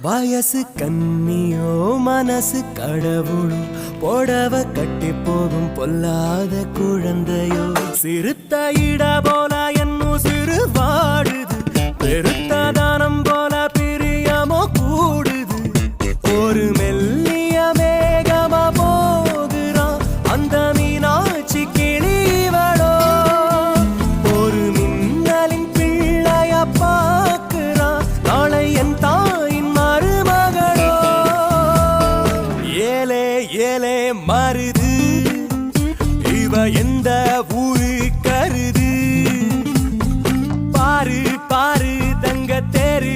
வயசு கண்ணியோ மனசு கடவுளோ போடவ கட்டி போகும் பொல்லாத குழந்தையோ சிறுத்த இட போல என்னும் சிறு வாடுது பெருத்த தானம் போல பிரியமோ கூடுது ஒரு மெல்லிய மேகமா போகிறான் அந்த மீனாட்சி கிளிவளோ ஒரு மின்னலின் பிள்ளைய பார்க்கிறான் நாளை என் தாயின் மருமகளோ ஏலே ஏலே மருது இவ எந்த ஊரு கருது பாரு பாரு தங்க தேரு